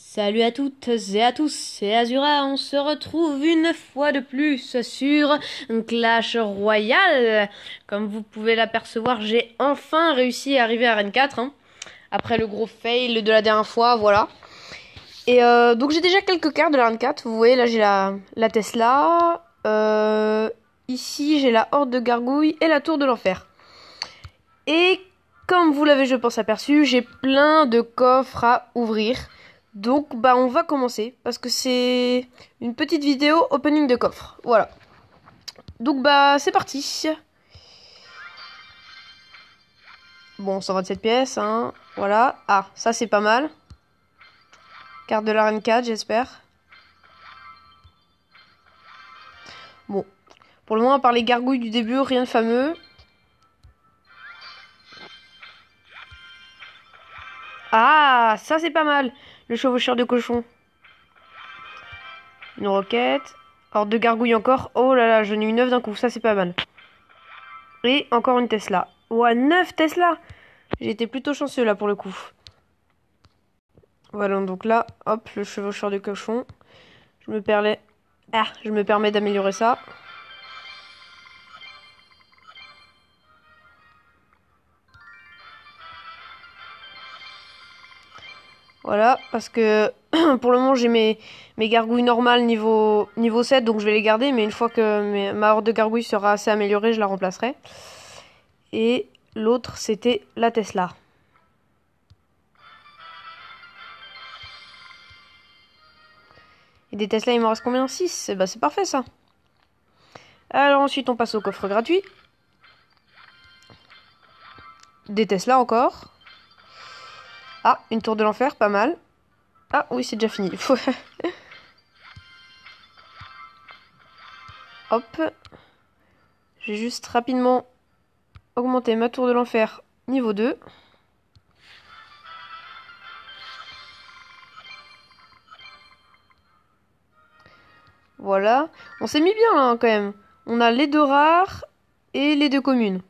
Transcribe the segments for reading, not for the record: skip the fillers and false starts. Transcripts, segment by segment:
Salut à toutes et à tous, c'est Azura, on se retrouve une fois de plus sur Clash Royale. Comme vous pouvez l'apercevoir, j'ai enfin réussi à arriver à Arène 4, après le gros fail de la dernière fois, voilà. Et donc j'ai déjà quelques cartes de la Arène 4, vous voyez là j'ai la Tesla, ici j'ai la Horde de Gargouilles et la Tour de l'Enfer. Et comme vous l'avez je pense aperçu, j'ai plein de coffres à ouvrir. Donc on va commencer parce que c'est une petite vidéo opening de coffre. Voilà. Donc c'est parti. Bon, 127 pièces, voilà. Ah, ça c'est pas mal. Carte de l'arène 4, j'espère. Bon. Pour le moment, à part les gargouilles du début, rien de fameux. Ah, ça c'est pas mal. Le chevaucheur de cochon. Une roquette. Alors deux gargouilles encore. Oh là là, j'en ai eu 9 d'un coup. Ça c'est pas mal. Et encore une Tesla. Ouah, 9 Tesla. J'ai été plutôt chanceux là pour le coup. Voilà, donc là, hop, le chevaucheur de cochon. Je me permets d'améliorer ça. Voilà, parce que pour le moment j'ai mes gargouilles normales niveau 7, donc je vais les garder, mais une fois que ma horde de gargouilles sera assez améliorée, je la remplacerai. Et l'autre, c'était la Tesla. Et des Tesla, il m'en reste combien? 6. Bah c'est parfait ça. Alors ensuite, on passe au coffre gratuit. Des Tesla encore. Ah, une tour de l'enfer, pas mal. Ah oui, c'est déjà fini. Hop. J'ai juste rapidement augmenté ma tour de l'enfer niveau 2. Voilà. On s'est mis bien là quand même. On a les deux rares et les deux communes.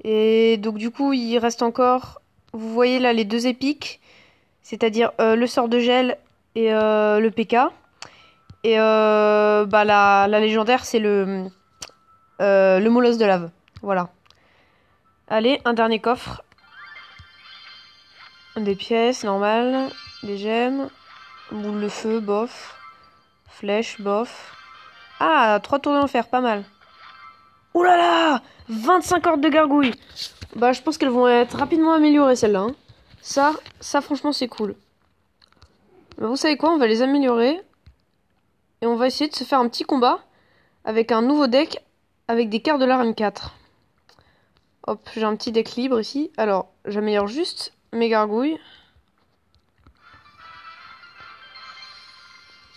Et donc du coup, il reste encore, vous voyez là, les deux épiques. C'est-à-dire le sort de gel et le PK. Et la légendaire, c'est le molosse de lave. Voilà. Allez, un dernier coffre. Des pièces, normales. Des gemmes. Boule de feu, bof. Flèche, bof. Ah, 3 tours d'enfer, pas mal. Ouh là là, 25 hordes de gargouilles. Bah, je pense qu'elles vont être rapidement améliorées, celles-là. Ça, franchement, c'est cool. Bah, vous savez quoi, on va les améliorer. Et on va essayer de se faire un petit combat avec un nouveau deck avec des cartes de l'arène 4. Hop, j'ai un petit deck libre ici. Alors, j'améliore juste mes gargouilles.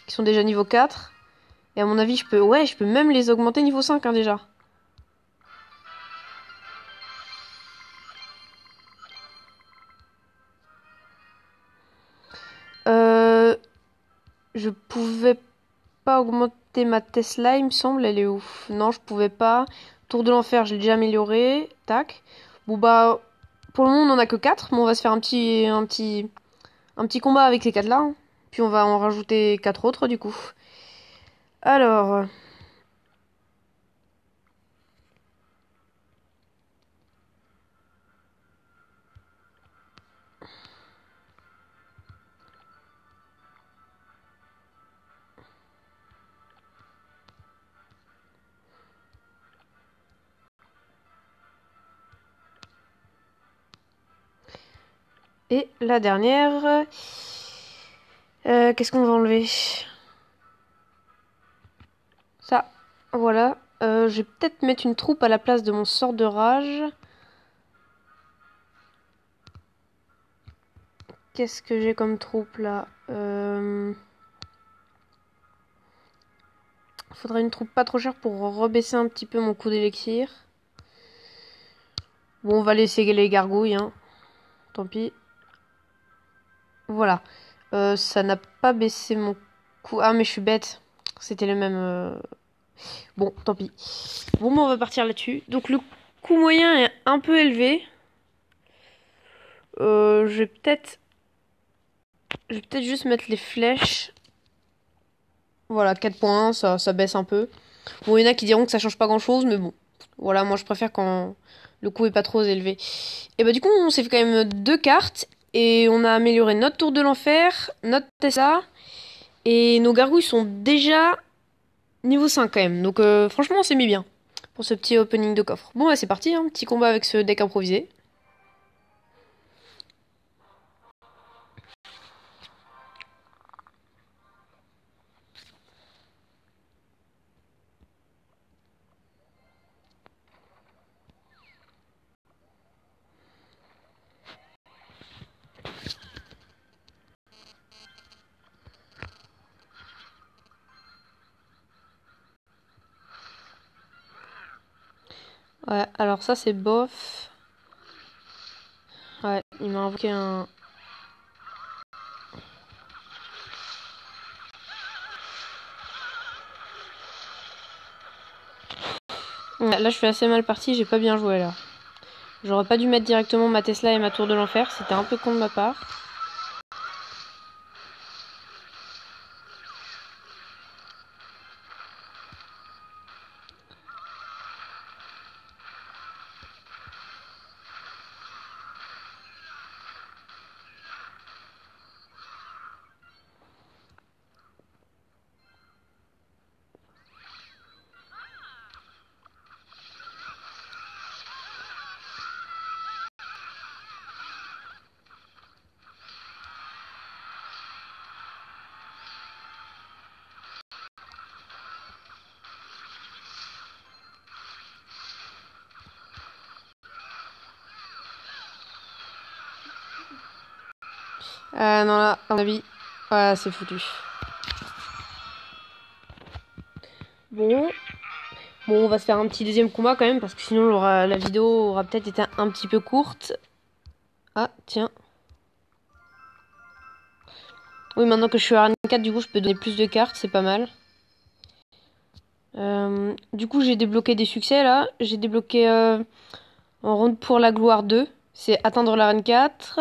Qui sont déjà niveau 4. Et à mon avis, je peux même les augmenter niveau 5 déjà. Je pouvais pas augmenter ma Tesla, il me semble. Elle est où? Non, je pouvais pas. Tour de l'enfer, j'ai déjà amélioré. Tac. Bon pour le moment, on en a que 4. Mais on va se faire un petit combat avec ces 4 là. Puis on va en rajouter 4 autres du coup. Alors. Et la dernière. Qu'est-ce qu'on va enlever? Ça. Voilà. Je vais peut-être mettre une troupe à la place de mon sort de rage. Qu'est-ce que j'ai comme troupe là? Faudrait une troupe pas trop chère pour rebaisser un petit peu mon coût d'élixir. Bon, on va laisser les gargouilles, Tant pis. Voilà. Ça n'a pas baissé mon coût. Ah, mais je suis bête. C'était le même. Bon, tant pis. Bon, on va partir là-dessus. Donc, le coût moyen est un peu élevé. Je vais peut-être Je vais peut-être juste mettre les flèches. Voilà, 4 points, ça baisse un peu. Bon, il y en a qui diront que ça change pas grand-chose, mais bon. Voilà, moi je préfère quand le coût est pas trop élevé. Et bah du coup, on s'est fait quand même 2 cartes. Et on a amélioré notre tour de l'enfer, notre Tesla. Et nos gargouilles sont déjà niveau 5 quand même. Donc franchement, on s'est mis bien pour ce petit opening de coffre. Bon, bah c'est parti, hein, petit combat avec ce deck improvisé. Ouais, alors ça c'est bof. Ouais, il m'a invoqué un... Ouais, là je suis assez mal parti, j'ai pas bien joué là. J'aurais pas dû mettre directement ma Tesla et ma tour de l'enfer, c'était un peu con de ma part. Non là, à mon avis, ouais, c'est foutu. Bon. Bon, on va se faire un petit deuxième combat quand même, parce que sinon la vidéo aura peut-être été un petit peu courte. Ah, tiens. Oui, maintenant que je suis à RN 4, du coup, je peux donner plus de cartes, c'est pas mal. Du coup, j'ai débloqué des succès, là. J'ai débloqué en ronde pour la gloire 2. C'est atteindre la RN 4.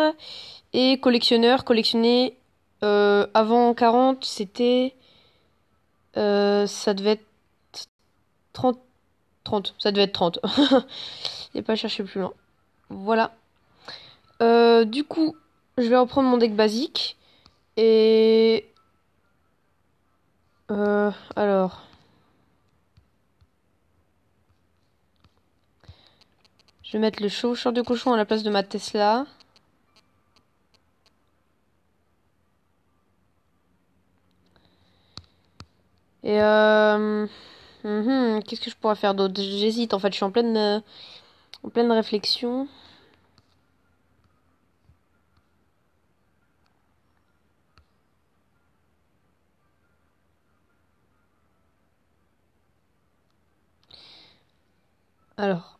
Et collectionneur, collectionner avant 40, c'était... ça devait être 30. 30, ça devait être 30. Il a pas cherché plus loin. Voilà. Du coup, je vais reprendre mon deck basique. Et... alors... Je vais mettre le chevaucheur de cochon à la place de ma Tesla. Et qu'est-ce que je pourrais faire d'autre? J'hésite, en fait, je suis en pleine réflexion. Alors,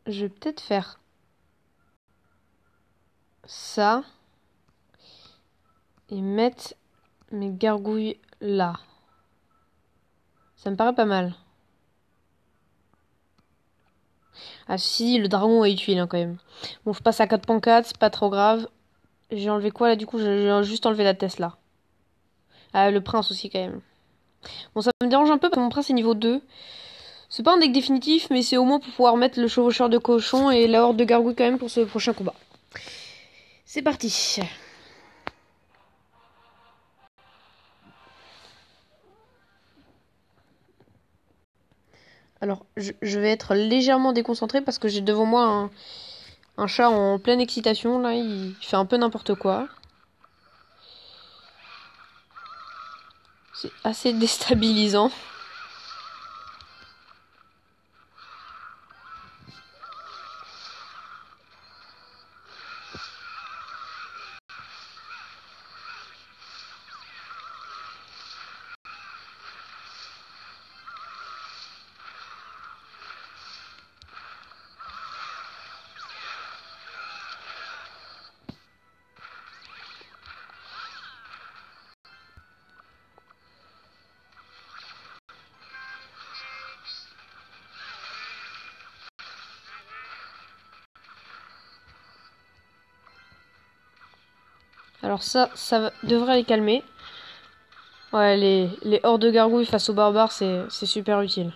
je vais peut-être faire ça et mettre mes gargouilles là. Ça me paraît pas mal. Ah si, le dragon est utile hein, quand même. Bon, je passe à 4.4, c'est pas trop grave. J'ai enlevé quoi là du coup? J'ai juste enlevé la Tesla. Ah, le prince aussi quand même. Bon, ça me dérange un peu parce que mon prince est niveau 2. C'est pas un deck définitif, mais c'est au moins pour pouvoir mettre le chevaucheur de cochon et la horde de gargouilles quand même pour ce prochain combat. C'est parti. Alors, je vais être légèrement déconcentré parce que j'ai devant moi un chat en pleine excitation. Là, il fait un peu n'importe quoi. C'est assez déstabilisant. Alors devrait les calmer. Ouais, les hordes de gargouilles face aux barbares, c'est super utile.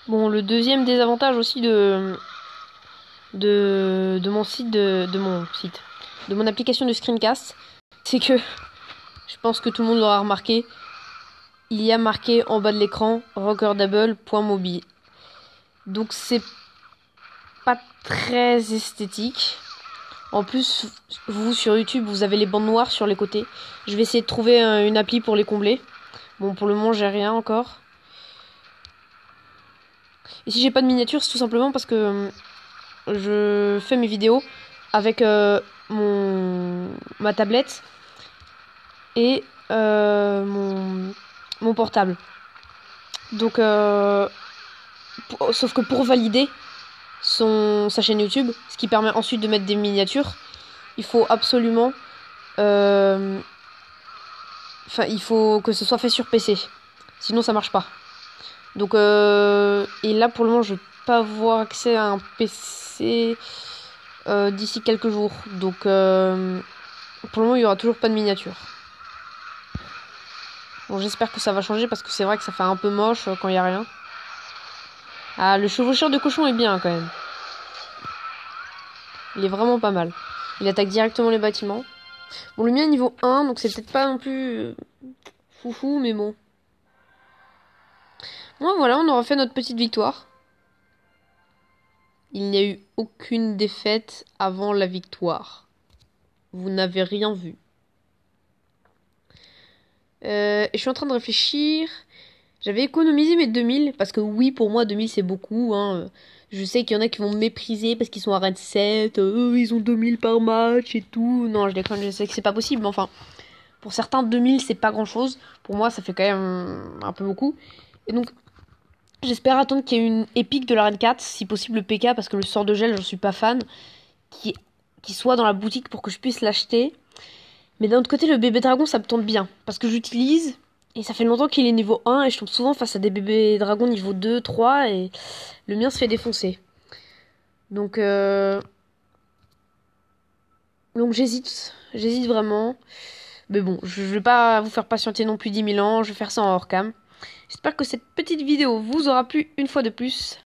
Bon, le deuxième désavantage aussi de mon site, de mon application de screencast, c'est que, je pense que tout le monde l'aura remarqué, il y a marqué en bas de l'écran recordable.mobile. Donc c'est pas très esthétique. En plus, vous sur YouTube, vous avez les bandes noires sur les côtés. Je vais essayer de trouver une appli pour les combler. Bon, pour le moment, j'ai rien encore. Et si j'ai pas de miniature, c'est tout simplement parce que je fais mes vidéos avec ma tablette et mon portable. Donc, sauf que pour valider sa chaîne YouTube, ce qui permet ensuite de mettre des miniatures, il faut absolument... il faut que ce soit fait sur PC. Sinon, ça marche pas. Donc, et là, pour le moment, je vais pas avoir accès à un PC d'ici quelques jours. Donc, pour le moment, il y aura toujours pas de miniature. Bon, j'espère que ça va changer parce que c'est vrai que ça fait un peu moche quand il y a rien. Ah, le chevaucheur de cochon est bien quand même. Il est vraiment pas mal. Il attaque directement les bâtiments. Bon, le mien est niveau 1, donc c'est peut-être pas non plus foufou, mais bon. Bon, voilà, on aura fait notre petite victoire. Il n'y a eu aucune défaite avant la victoire. Vous n'avez rien vu. Je suis en train de réfléchir. J'avais économisé mes 2000, parce que oui, pour moi, 2000 c'est beaucoup. Hein. Je sais qu'il y en a qui vont me mépriser parce qu'ils sont à raid 7. Ils ont 2000 par match et tout. Non, je déconne, je sais que c'est pas possible, mais enfin... Pour certains, 2000 c'est pas grand chose. Pour moi, ça fait quand même un peu beaucoup. Et donc, j'espère attendre qu'il y ait une épique de la Reine 4, si possible le PK, parce que le sort de gel, j'en suis pas fan, qui soit dans la boutique pour que je puisse l'acheter. Mais d'un autre côté, le bébé dragon, ça me tente bien, parce que j'utilise, et ça fait longtemps qu'il est niveau 1, et je tombe souvent face à des bébés dragons niveau 2, 3, et le mien se fait défoncer. Donc j'hésite vraiment. Mais bon, je vais pas vous faire patienter non plus 10 000 ans, je vais faire ça en hors cam. J'espère que cette petite vidéo vous aura plu une fois de plus.